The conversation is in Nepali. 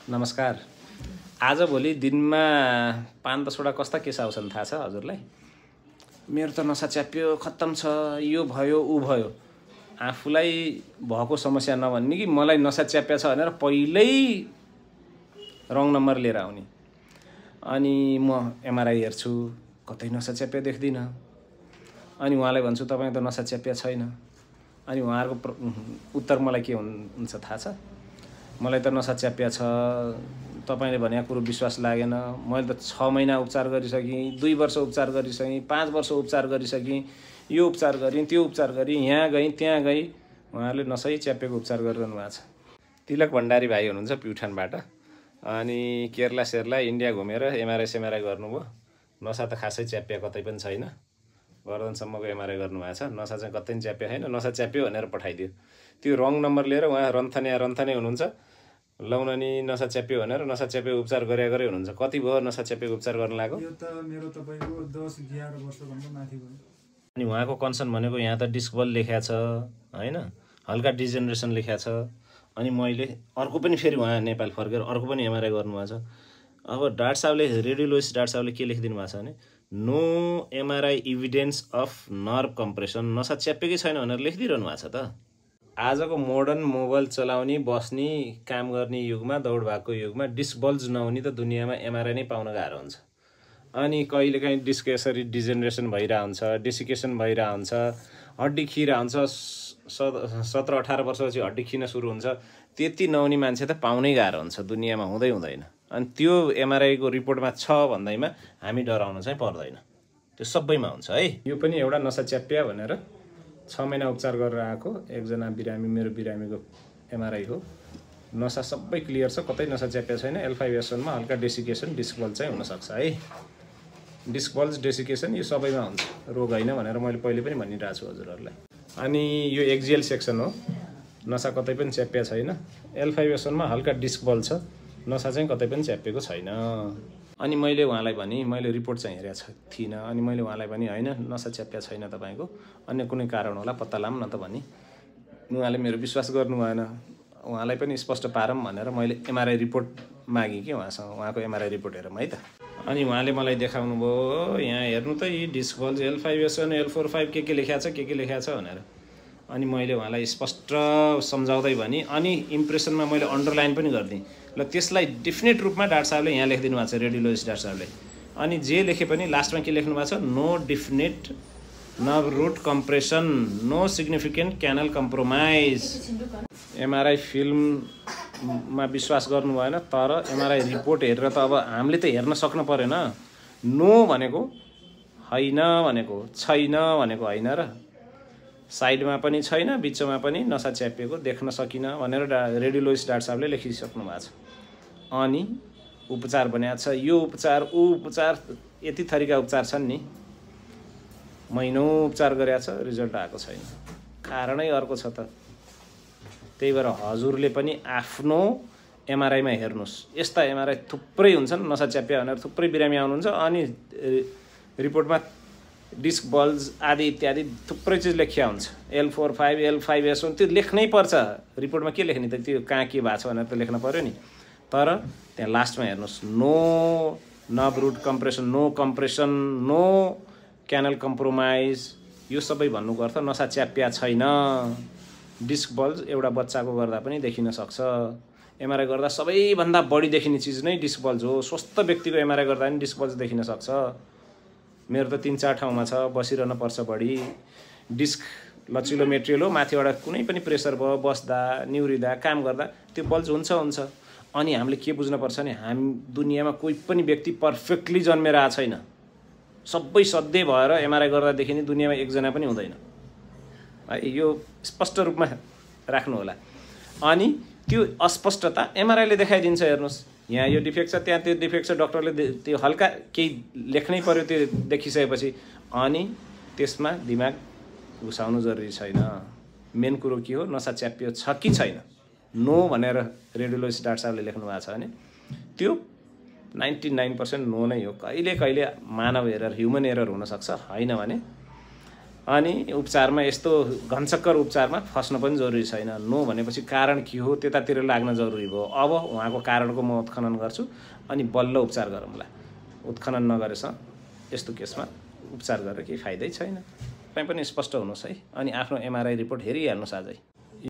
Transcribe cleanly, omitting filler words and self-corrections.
नमस्कार। आजभोलि दिनमा 5-10 वटा कस्ता केस आउँछन् थाहा छ हजुरलाई? मेरो त नसा च्याप्यो, खत्तम छ, यो भयो ऊ भयो। आफूलाई भएको समस्या नभन्ने कि मलाई नसा च्याप्या छ भनेर पहिल्यै रङ नम्बर लिएर आउने। अनि म एमआरआई हेर्छु, कतै नसा च्याप्या देख्दिनँ। अनि उहाँलाई भन्छु तपाईँ त नसा च्याप्या छैन। अनि उहाँहरूको उत्तर मलाई के हुन्छ थाहा छ? मलाई त नसा च्याप्या छ, तपाईले भनेको कुरो विश्वास लागेन। मैले त 6 महिना उपचार गरिसकेँ, 2 वर्ष उपचार गरिसकेँ, 5 वर्ष उपचार गरिसकेँ, यो उपचार गरेँ, त्यो उपचार गरेँ, यहाँ गएँ त्यहाँ गएँ। उहाँहरूले नसै च्याप्याको उपचार गरिरहनु भएको छ। तिलक भण्डारी भाइ हुनुहुन्छ प्युठानबाट। अनि केरला सेरला इन्डिया घुमेर एमआरआई सेमआरआई गर्नुभयो। नसा त खासै च्याप्या कतै पनि छैन। गर्दनसम्मको एमआरआई गर्नुभएको छ। नसा चाहिँ कतै पनि च्याप्या छैन। नसा च्याप्यो भनेर पठाइदियो। त्यो रङ नम्बर लिएर उहाँ रन्थने हुनुहुन्छ। लाउन नि नसा च्याप्यो भनेर नसा च्याप्यो उपचार गरे हुनुहुन्छ। कति भयो नसा च्याप्योको उपचार गर्न लाग्यो? यो त मेरो तपाईको 10-11 वर्षभन्दा माथि भयो। अनि उहाँको कन्सर्न भनेको यहाँ त डिस्क बल लेख्या छ हैन, हल्का डिजेनरेसन लेख्या छ। अनि मैले अर्को पनि फेरि उहाँ नेपाल फर्केर अर्को पनि एमआरआई गर्नुभएको छ। अब डाक्टर साहबले रेडियोलोजिस्ट डाक्टर साहबले के लेखिदिनु भएको छ भने no MRI evidence of nerve compression, नसा च्याप्पेकै छैन भनेर लेखिदिइरहनु भएको छ त। आजको मोडर्न मोबाइल चलाउने, बस्ने, काम गर्ने युगमा, दौडभागको युगमा डिस्क बल्ज नहुने त दुनियाँमा एमआरआई नै पाउन गाह्रो हुन्छ। अनि कहिलेकाहीँ डिस्क यसरी डिजेनरेसन भइरहेको हुन्छ, डेसिकेसन भइरहेको हुन्छ, हड्डी खिरहेको हुन्छ। 17-18 वर्षपछि हड्डी खिन सुरु हुन्छ। त्यति नहुने मान्छे त पाउनै गाह्रो हुन्छ, दुनियाँमा हुँदैन। अनि त्यो एमआरआईको रिपोर्टमा छ भन्दैमा हामी डराउनु चाहिँ पर्दैन, त्यो सबैमा हुन्छ है। यो पनि एउटा नसा च्याप्या भनेर 6 महिना उपचार गरेर आएको एकजना बिरामी, मेरो बिरामीको एमआरआई हो। नसा सबै क्लियर छ, कतै नसा च्याप्या छैन। L5S1 मा हल्का डेसिकेसन, डिस्क बल्ज चाहिँ हुनसक्छ है। डिस्क बल्ज, डेसिकेसन यो सबैमा हुन्छ, रोग होइन भनेर मैले पहिले पनि भनिरहेको छु हजुरहरूलाई। अनि यो एक्जियल सेक्सन हो, नसा कतै पनि च्याप्या छैन। L5S1 मा हल्का डिस्क बल्ज छ, नसा चाहिँ कतै पनि च्याप्पेको छैन। अनि मैले उहाँलाई भने, मैले रिपोर्ट चाहिँ हेरेको थिइनँ। अनि मैले उहाँलाई भने होइन नसा च्याप्या छैन तपाईँको, अन्य कुनै कारण होला पत्ता लाम न त भने। उहाँले मेरो विश्वास गर्नु भएन। उहाँलाई पनि स्पष्ट पारौँ भनेर मैले एमआरआई रिपोर्ट मागेँ कि उहाँसँग, उहाँको एमआरआई रिपोर्ट हेरौँ है त। अनि उहाँले मलाई देखाउनु भयो, यहाँ हेर्नु त यी डिस्क बल्ज L5S1 L45 के लेख्या छ भनेर। अनि मैले उहाँलाई स्पष्ट सम्झाउँदै भने, अनि इम्प्रेसनमा मैले अन्डरलाइन पनि गरिदिएँ। ल त्यसलाई डेफिनेट रूपमा डाक्टर साहबले यहाँ लेखिदिनु भएको छ, रेडियोलोजिस्ट डाक्टर साहबले। अनि जे लेखे पनि लास्टमा के लेख्नु भएको छ, no definite nerve root compression, no significant canal compromise. MRI फिल्ममा विश्वास गर्नु भएन, तर एमआरआई रिपोर्ट हेरेर त अब हामीले त हेर्न सक्नु परेन। नो भनेको होइन भनेको, छैन भनेको होइन र, साइडमा पनि छैन, बिचमा पनि नसा च्याप्पिएको देख्न सकिन भनेर रेडियोलोजिस्ट डाक्टर साहबले लेखिसक्नु भएको छ। अनि उपचार बनाएको छ, यो उपचार ऊ उपचार, यति थरीका उपचार छन् नि। महिनौँ उपचार गरेको छ, रिजल्ट आएको छैन। कारणै अर्को छ त। त्यही भएर हजुरले पनि आफ्नो एमआरआईमा हेर्नुहोस्। यस्ता एमआरआई थुप्रै हुन्छन्, नसा च्याप्या भनेर थुप्रै बिरामी आउनुहुन्छ। अनि रिपोर्टमा डिस्क बल्ज आदि इत्यादि थुप्रै चिज लेखिया हुन्छ। L45 L5S1 त्यो लेख्नै पर्छ। रिपोर्टमा के लेख्ने त, त्यो कहाँ के भएको छ भनेर त लेख्न पर्यो नि। तर त्यहाँ लास्टमा हेर्नुहोस्, no nerve root compression, no compression, no canal compromise, यो सबै भन्नुको अर्थ नसा च्याप्या छैन। डिस्क बल्ज एउटा बच्चाको गर्दा पनि देखिन सक्छ। एमआरआई गर्दा सबैभन्दा बढी देखिने चिज नै डिस्क बल्ज हो। स्वस्थ व्यक्तिको एमआरआई गर्दा पनि डिस्क बल्ज देखिन सक्छ। मेरो त 3-4 ठाउँमा छ, बसिरहन पर्छ बढी। डिस्क लचिलो मेटेरियल हो, माथिबाट कुनै पनि प्रेसर भयो, बस्दा, निहुरिँदा, काम गर्दा त्यो बल्ज हुन्छ। अनि हामीले के बुझ्नुपर्छ भने हामी दुनियाँमा कोही पनि व्यक्ति पर्फेक्टली जन्मेर आएको छैन। सबै सधैँ भएर एमआरआई गर्दा देखिने दुनियाँमा एकजना पनि हुँदैन है। यो स्पष्ट रूपमा राख्नु होला। अनि त्यो अस्पष्टता एमआरआईले देखाइदिन्छ। हेर्नुहोस्, यहाँ यो डिफेक्ट छ, त्यहाँ त्यो डिफेक्ट छ, डक्टरले त्यो हल्का केही लेख्नै पर्यो त्यो देखिसकेपछि। अनि त्यसमा दिमाग घुसाउनु जरुरी छैन। मेन कुरो के हो, नसा च्याप्यो छ कि छैन, नो भनेर रेडियोलोजिस्ट डाक्टर साहबले लेख्नु भएको छ भने त्यो 99% नो नै हो। कहिले मानव एरर, ह्युमन एरर हुनसक्छ, होइन भने अनि उपचारमा यस्तो घनचक्कर उपचारमा फस्न पनि जरुरी छैन। नो भनेपछि कारण के हो त्यतातिर लाग्न जरुरी भयो। अब उहाँको कारणको म उत्खनन गर्छु अनि बल्ल उपचार गरौँला। उत्खनन नगरेसम्म यस्तो केसमा उपचार गरेर केही फाइदै छैन। तपाईँ पनि स्पष्ट हुनुहोस् है। अनि आफ्नो एमआरआई रिपोर्ट हेरिहाल्नुहोस् आजै।